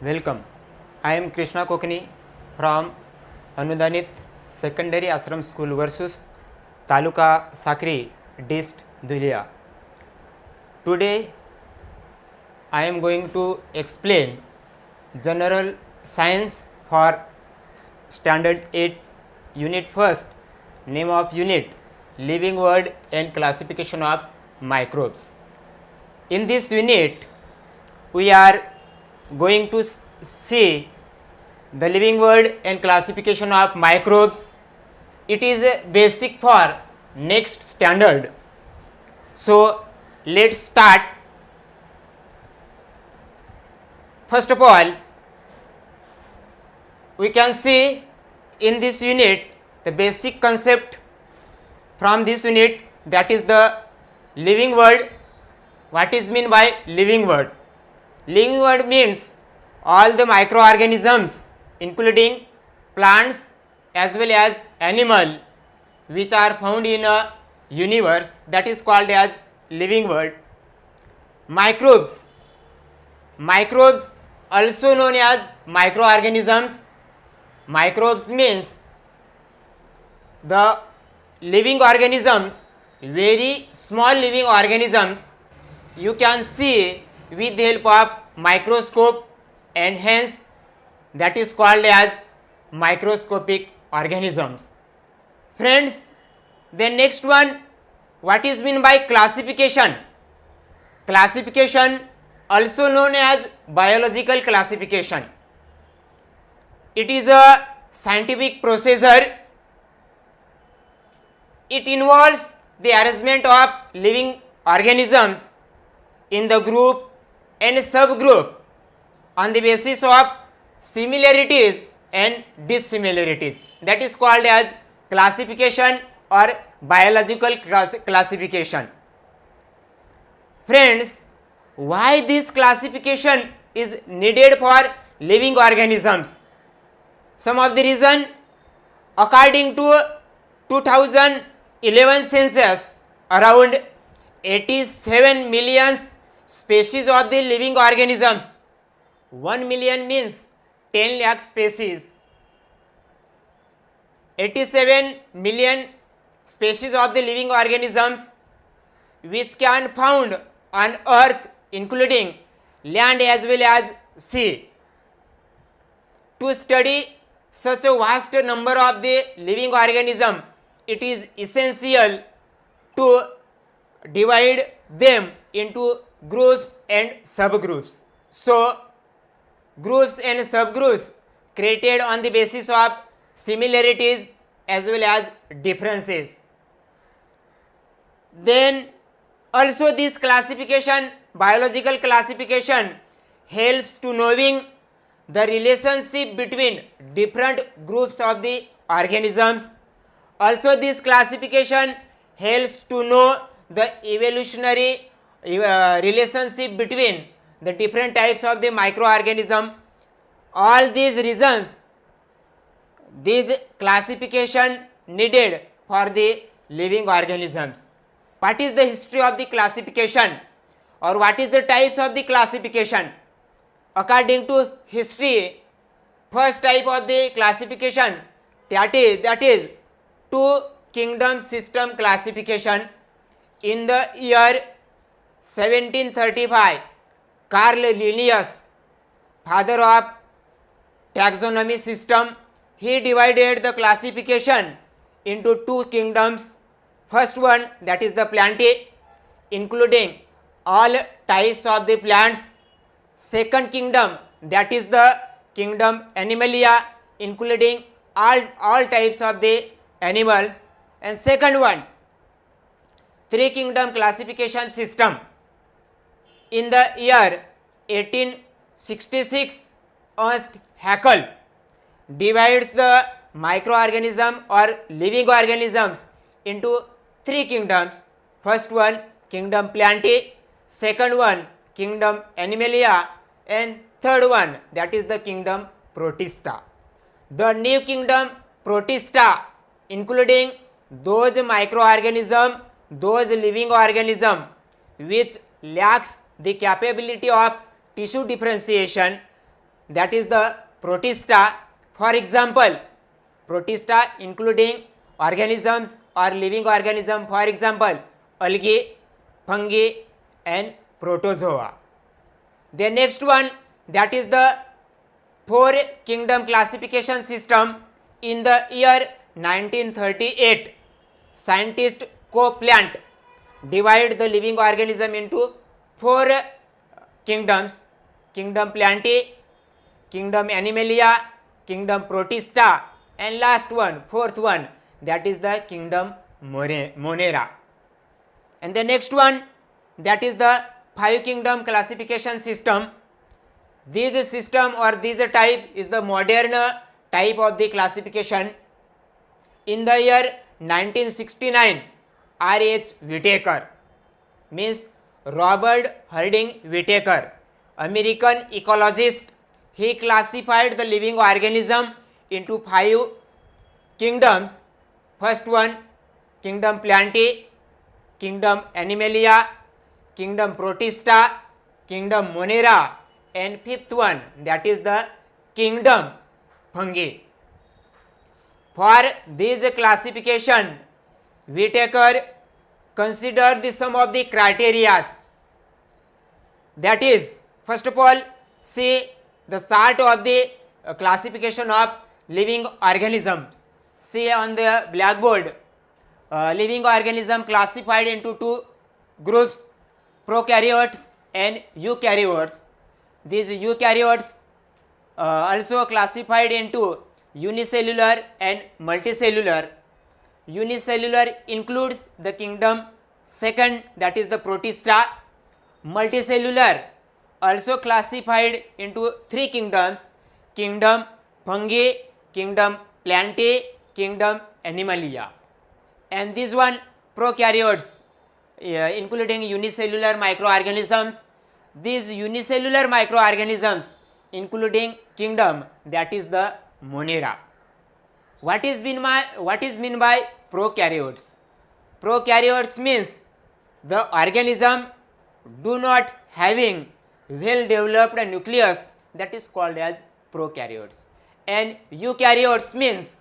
Welcome. I am Krishna Kokani from Anudanit Secondary Ashram School versus Taluka Sakri District Dhulia. Today I am going to explain General Science for Standard 8 Unit 1st, name of unit Living World and Classification of Microbes. In this unit we are going to see the living world and classification of microbes. It is a basic for next standard. So let's start. First of all, we can see in this unit the basic concept from this unit, that is the living world. What is meant by living world? Living world means all the microorganisms including plants as well as animal which are found in a universe, that is called as living world. Microbes also known as microorganisms. Microbes means the living organisms, very small living organisms you can see with the help of microscope, and hence that is called as microscopic organisms. Friends, the next one, what is meant by classification? Classification also known as biological classification. It is a scientific procedure. It involves the arrangement of living organisms in the group and subgroup on the basis of similarities and dissimilarities. That is called as classification or biological classification. Friends, why this classification is needed for living organisms? Some of the reason, according to 2011 census, around 87 million species of the living organisms. 1 million means 10 lakh species. 87 million species of the living organisms which can found on earth including land as well as sea. To study such a vast number of the living organism, it is essential to divide them into groups and subgroups. So groups and subgroups created on the basis of similarities as well as differences. Then also this classification, biological classification, helps to knowing the relationship between different groups of the organisms. Also this classification helps to know the evolutionary relationship between the different types of the microorganism. All these reasons, this classification needed for the living organisms. What is the history of the classification, or what is the types of the classification? According to history, first type of the classification, that is two kingdom system classification. In the year 1735, Carl Linnaeus, father of taxonomy system, he divided the classification into two kingdoms. First one, that is the plantae, including all types of the plants. Second kingdom, that is the kingdom Animalia, including all types of the animals. And second one, three kingdom classification system. In the year 1866, Ernst Haeckel divides the microorganism or living organisms into three kingdoms. First one, kingdom Plantae, second one, kingdom Animalia, and third one, that is the kingdom Protista. The new kingdom Protista, including those microorganisms, those living organisms which lacks the capability of tissue differentiation, that is the protista. For example, protista including organisms or living organism, for example, algae, fungi and protozoa. The next one, that is the four kingdom classification system. In the year 1938, scientists Copeland divide the living organism into four kingdoms: kingdom Plantae, kingdom Animalia, kingdom Protista, and last one, fourth one, that is the kingdom Monera. And the next one, that is the five kingdom classification system. This system or this type is the modern type of the classification. In the year 1969, R.H. Whitaker, means Robert Harding Whitaker, American ecologist, he classified the living organism into five kingdoms. First one, kingdom Plantae, kingdom Animalia, kingdom Protista, kingdom Monera, and fifth one, that is the kingdom Fungi. For this classification, Whitaker considered some of the criteria. That is, first of all, see the chart of the classification of living organisms. See on the blackboard, living organism classified into two groups, prokaryotes and eukaryotes. These eukaryotes also classified into unicellular and multicellular. Unicellular includes the kingdom second, that is the Protista. Multicellular also classified into three kingdoms: kingdom Fungi, kingdom Plantae, kingdom Animalia. And this one, prokaryotes, including unicellular microorganisms. These unicellular microorganisms including kingdom, that is the Monera. What is mean by prokaryotes? Prokaryotes means the organism do not having well developed nucleus, that is called as prokaryotes. And eukaryotes means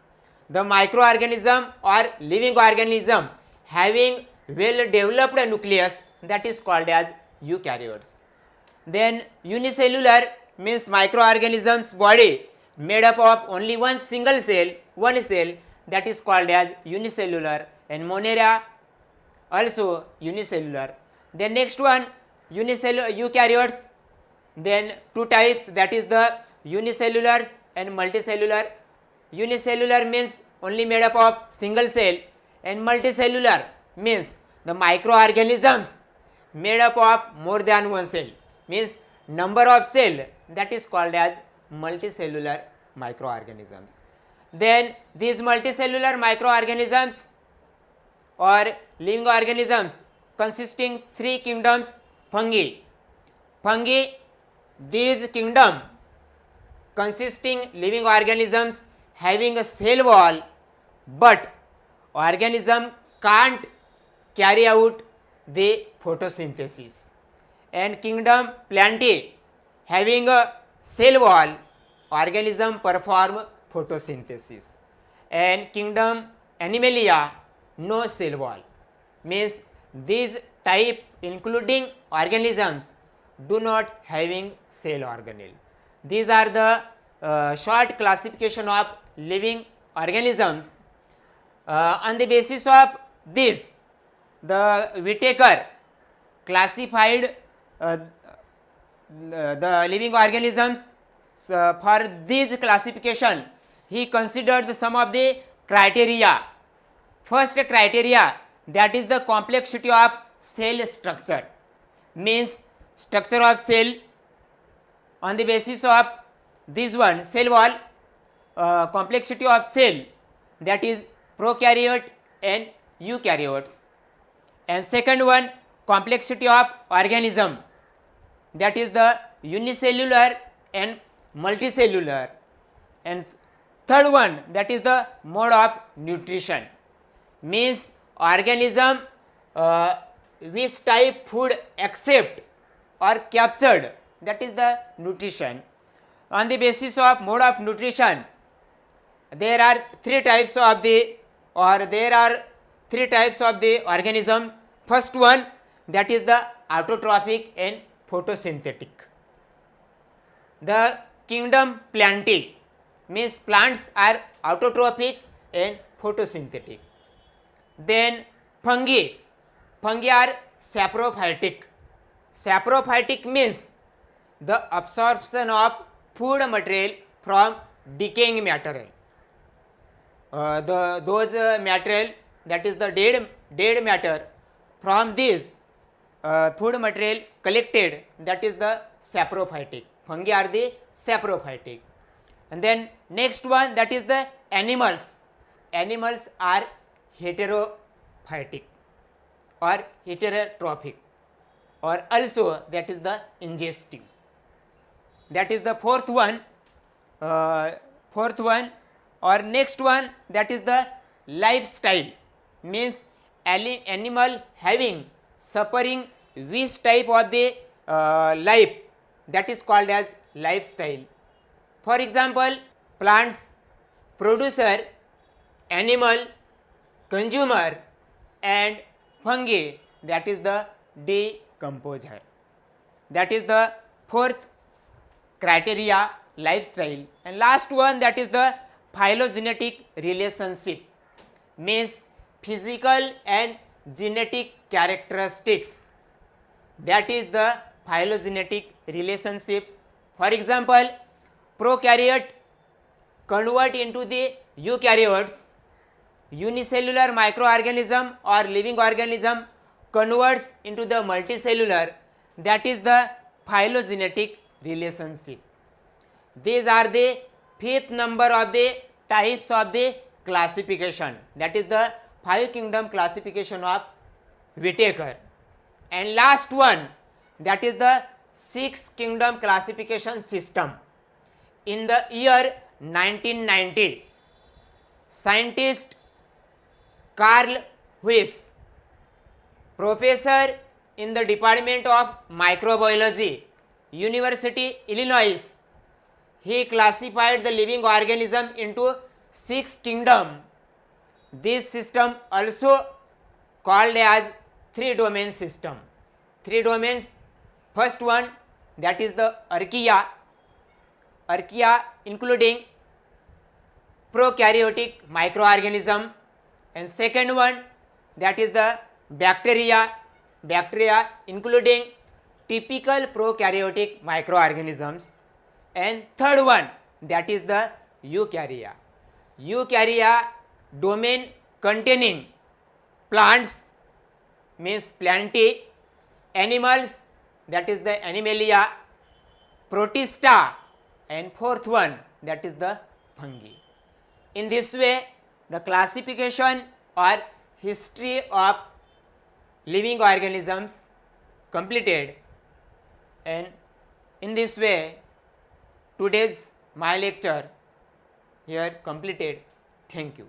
the microorganism or living organism having well developed nucleus, that is called as eukaryotes. Then unicellular means microorganisms body made up of only one single cell, that is called as unicellular, and Monera also unicellular. Then next one, eukaryotes, then two types, that is the unicellulars and multicellular. Unicellular means only made up of single cell, and multicellular means the microorganisms made up of more than one cell, means number of cell, that is called as multicellular microorganisms. Then these multicellular microorganisms or living organisms consisting three kingdoms: fungi. These kingdom consisting living organisms having a cell wall, but organism can't carry out the photosynthesis. And kingdom Plantae having a cell wall, organism perform photosynthesis. And kingdom Animalia, no cell wall, means these type including organisms do not having cell organelle. These are the short classification of living organisms. On the basis of this, the Whitaker classified the living organisms. For this classification, he considered some of the criteria. First criteria, that is the complexity of cell structure, means structure of cell. On the basis of this one, cell wall, complexity of cell, that is prokaryote and eukaryotes. And second one, complexity of organism, that is the unicellular and multicellular. And third one, that is the mode of nutrition, means organism which type food accept or captured, that is the nutrition. On the basis of mode of nutrition, there are three types of the organism. First one, that is the autotrophic and photosynthetic. The kingdom Plantae means plants are autotrophic and photosynthetic. Then fungi are saprophytic. Saprophytic means the absorption of food material from decaying material. Those material, that is the dead matter, from this food material collected, that is the saprophytic. Fungi are the saprophytic. And then next one, that is the animals. Animals are heterophytic or heterotrophic, or also that is the ingestive. That is the fourth one, or next one, that is the lifestyle, means animal having suffering which type of the life, that is called as lifestyle. For example, plants producer, animal consumer, and fungi, that is the decomposer. That is the fourth criteria, lifestyle. And last one, that is the phylogenetic relationship, means physical and genetic characteristics. That is the phylogenetic relationship. For example, prokaryote convert into the eukaryotes. Unicellular microorganism or living organism converts into the multicellular. That is the phylogenetic relationship. These are the fifth number of the types of the classification. That is the 5 kingdom classification of Whittaker. And last one, that is the 6 kingdom classification system. In the year 1990, scientist Carl Huys, professor in the Department of Microbiology, University Illinois, he classified the living organism into 6 kingdom. This system also called as 3 domain system. 3 domains. First one, that is the archaea including prokaryotic microorganism, and second one, that is the bacteria including typical prokaryotic microorganisms, and third one, that is the eukarya domain containing plants, means Plantae, animals, that is the Animalia, Protista, and fourth one, that is the fungi. In this way, the classification or history of living organisms completed, and in this way today's my lecture here completed. Thank you.